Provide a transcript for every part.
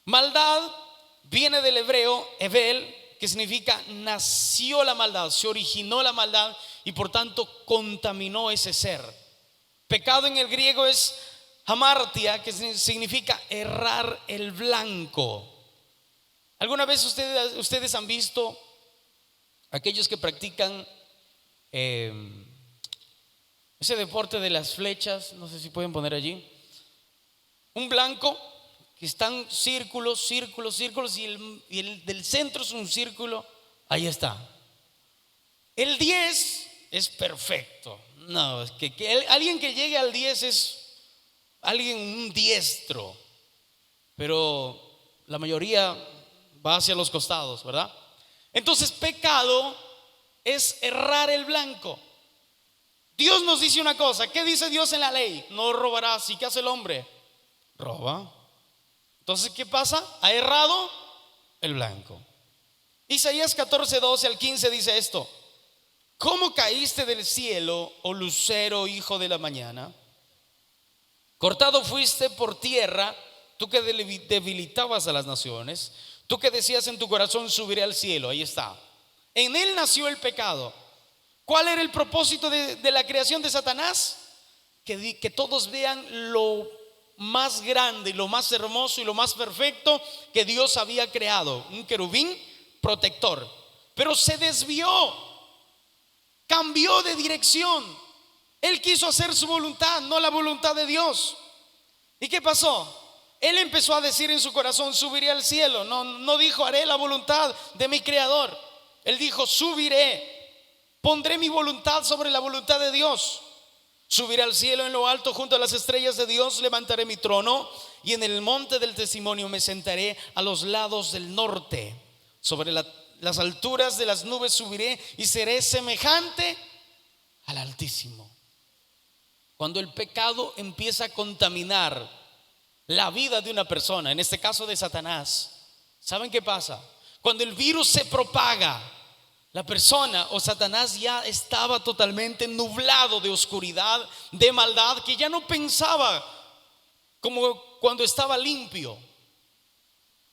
Maldad viene del hebreo Evel, que significa nació la maldad, se originó la maldad y por tanto contaminó ese ser. Pecado en el griego es hamartia, que significa errar el blanco. ¿Alguna vez ustedes han visto aquellos que practican ese deporte de las flechas? No sé si pueden poner allí un blanco que están círculos, círculos, círculos y el del centro es un círculo. Ahí está. El 10 es perfecto. No, es que alguien que llegue al 10 es alguien un diestro, pero la mayoría va hacia los costados, ¿verdad? Entonces pecado es errar el blanco. Dios nos dice una cosa. ¿Qué dice Dios en la ley? No robarás. ¿Y qué hace el hombre? Roba. Entonces, ¿qué pasa? Ha errado el blanco. Isaías 14:12-15 dice esto: ¿cómo caíste del cielo, oh lucero, hijo de la mañana? Cortado fuiste por tierra, tú que debilitabas a las naciones, tú que decías en tu corazón, subiré al cielo. Ahí está. En él nació el pecado. ¿Cuál era el propósito de la creación de Satanás? Que todos vean lo más grande, lo más hermoso y lo más perfecto que Dios había creado, un querubín protector. Pero se desvió, cambió de dirección. Él quiso hacer su voluntad, no la voluntad de Dios. ¿Y qué pasó? Él empezó a decir en su corazón, subiré al cielo. No dijo, haré la voluntad de mi creador. Él dijo, subiré, pondré mi voluntad sobre la voluntad de Dios. Subiré al cielo en lo alto, junto a las estrellas de Dios levantaré mi trono, y en el monte del testimonio me sentaré a los lados del norte. Sobre las alturas de las nubes subiré y seré semejante al Altísimo. Cuando el pecado empieza a contaminar la vida de una persona, en este caso de Satanás, ¿saben qué pasa? Cuando el virus se propaga, la persona o Satanás ya estaba totalmente nublado de oscuridad, de maldad, que ya no pensaba como cuando estaba limpio.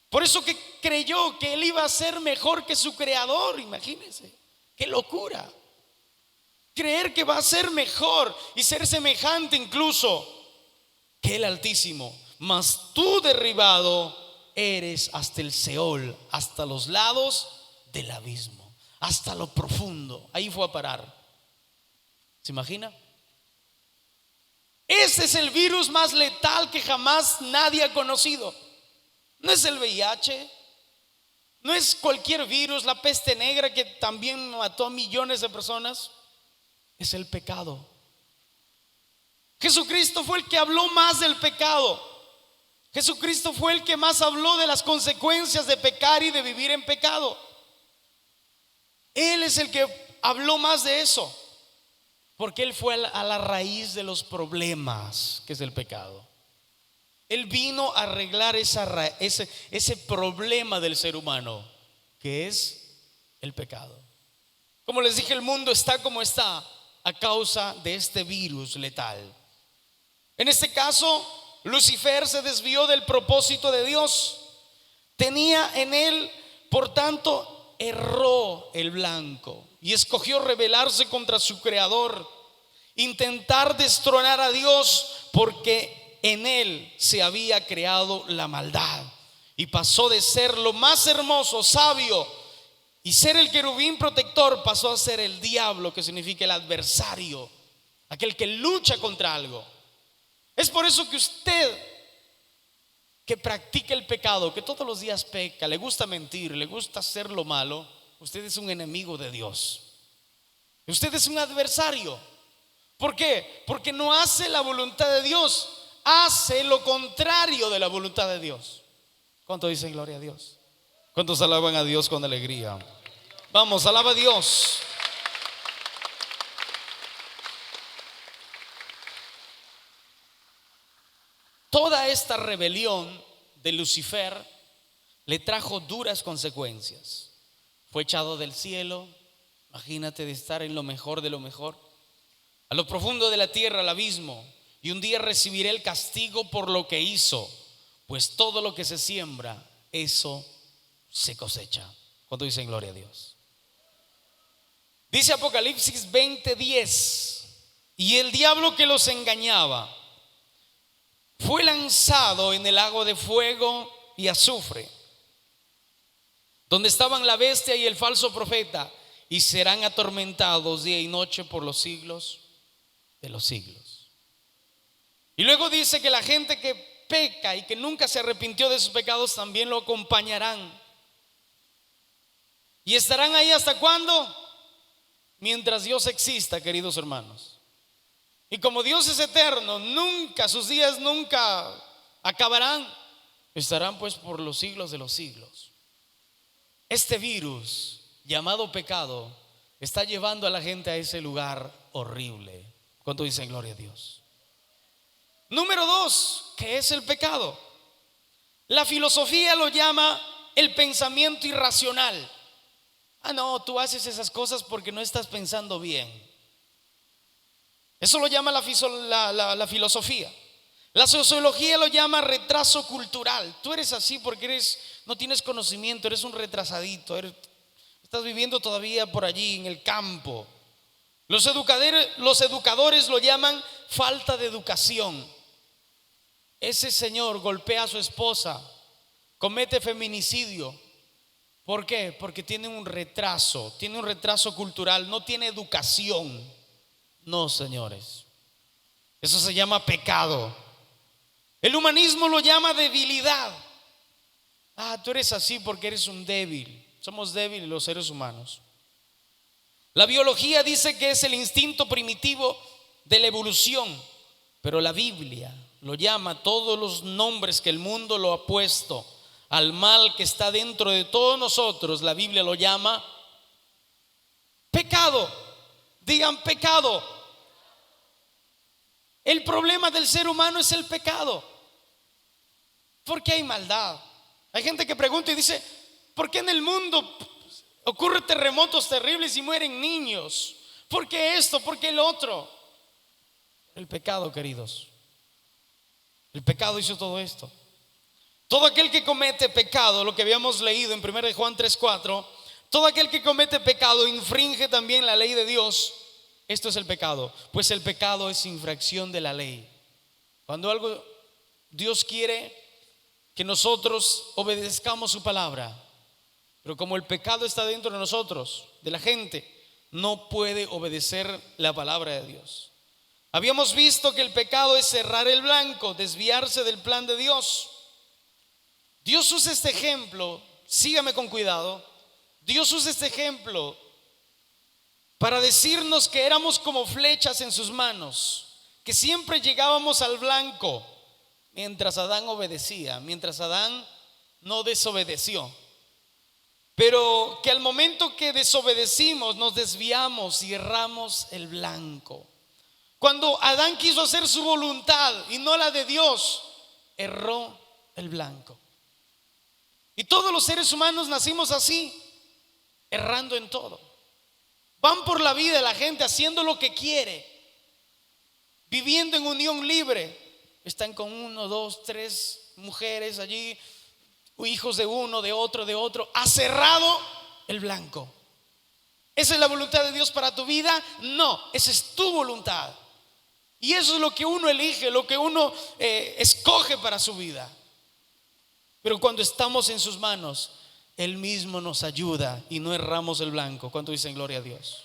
Por eso que creyó que él iba a ser mejor que su creador. Imagínense, qué locura. Creer que va a ser mejor y ser semejante incluso que el Altísimo. Mas tú derribado eres hasta el Seol, hasta los lados del abismo, hasta lo profundo. Ahí fue a parar. ¿Se imagina? Ese es el virus más letal que jamás nadie ha conocido. No es el VIH, no es cualquier virus, la peste negra que también mató a millones de personas. Es el pecado. Jesucristo fue el que habló más del pecado. Jesucristo fue el que más habló de las consecuencias de pecar y de vivir en pecado. Él es el que habló más de eso, porque Él fue a la raíz de los problemas, que es el pecado. Él vino a arreglar ese problema del ser humano, que es el pecado. Como les dije, el mundo está como está a causa de este virus letal. En este caso, Lucifer se desvió del propósito de Dios. Tenía en él, por tanto, erró el blanco y escogió rebelarse contra su creador, intentar destronar a Dios, porque en él se había creado la maldad, y pasó de ser lo más hermoso, sabio, y ser el querubín protector, pasó a ser el diablo, que significa el adversario, aquel que lucha contra algo. Es por eso que usted que practica el pecado, que todos los días peca, le gusta mentir, le gusta hacer lo malo, usted es un enemigo de Dios. Usted es un adversario. ¿Por qué? Porque no hace la voluntad de Dios, hace lo contrario de la voluntad de Dios. ¿Cuánto dicen gloria a Dios? ¿Cuántos alaban a Dios con alegría? Vamos, alaba a Dios. Toda esta rebelión de Lucifer le trajo duras consecuencias. Fue echado del cielo, imagínate, de estar en lo mejor de lo mejor, a lo profundo de la tierra, al abismo, y un día recibirá el castigo por lo que hizo, pues todo lo que se siembra, eso se cosecha. ¿Cuánto dicen gloria a Dios? Dice Apocalipsis 20:10: y el diablo que los engañaba fue lanzado en el lago de fuego y azufre, donde estaban la bestia y el falso profeta, y serán atormentados día y noche por los siglos de los siglos. Y luego dice que la gente que peca y que nunca se arrepintió de sus pecados también lo acompañarán. ¿Y estarán ahí hasta cuándo? Mientras Dios exista, queridos hermanos. Y como Dios es eterno, nunca, sus días nunca acabarán, estarán pues por los siglos de los siglos. Este virus llamado pecado está llevando a la gente a ese lugar horrible. ¿Cuánto dicen gloria a Dios? Número 2, ¿qué es el pecado? La filosofía lo llama el pensamiento irracional. No, tú haces esas cosas porque no estás pensando bien. Eso lo llama la filosofía. La sociología lo llama retraso cultural. Tú eres así porque no tienes conocimiento, eres un retrasadito, estás viviendo todavía por allí en el campo. Los educadores lo llaman falta de educación. Ese señor golpea a su esposa, comete feminicidio. ¿Por qué? Porque tiene un retraso cultural, no tiene educación. No, señores, eso se llama pecado. El humanismo lo llama debilidad. Tú eres así porque eres un débil. Somos débiles los seres humanos. La biología dice que es el instinto primitivo de la evolución, pero la Biblia lo llama, todos los nombres que el mundo lo ha puesto al mal que está dentro de todos nosotros, la Biblia lo llama pecado. Digan pecado. El problema del ser humano es el pecado, porque hay maldad. Hay gente que pregunta y dice: ¿por qué en el mundo ocurren terremotos terribles y mueren niños? ¿Por qué esto? ¿Por qué el otro? El pecado, queridos. El pecado hizo todo esto. Todo aquel que comete pecado, lo que habíamos leído en 1 Juan 3:4, todo aquel que comete pecado infringe también la ley de Dios. Esto es el pecado, pues el pecado es infracción de la ley. Cuando Dios quiere que nosotros obedezcamos su palabra, pero como el pecado está dentro de nosotros, de la gente, no puede obedecer la palabra de Dios. Habíamos visto que el pecado es cerrar el blanco, desviarse del plan de Dios. Dios usa este ejemplo, sígame con cuidado. Dios usa este ejemplo para decirnos que éramos como flechas en sus manos, que siempre llegábamos al blanco mientras Adán obedecía, mientras Adán no desobedeció. Pero que al momento que desobedecimos nos desviamos y erramos el blanco. Cuando Adán quiso hacer su voluntad y no la de Dios, erró el blanco. Y todos los seres humanos nacimos así, errando en todo. Van por la vida la gente haciendo lo que quiere, viviendo en unión libre. Están con 1, 2, 3 mujeres allí, hijos de uno, de otro. Ha cerrado el blanco. ¿Esa es la voluntad de Dios para tu vida? No, esa es tu voluntad. Y eso es lo que uno elige, lo que uno escoge para su vida. Pero cuando estamos en sus manos, Él mismo nos ayuda y no erramos el blanco. ¿Cuánto dicen gloria a Dios?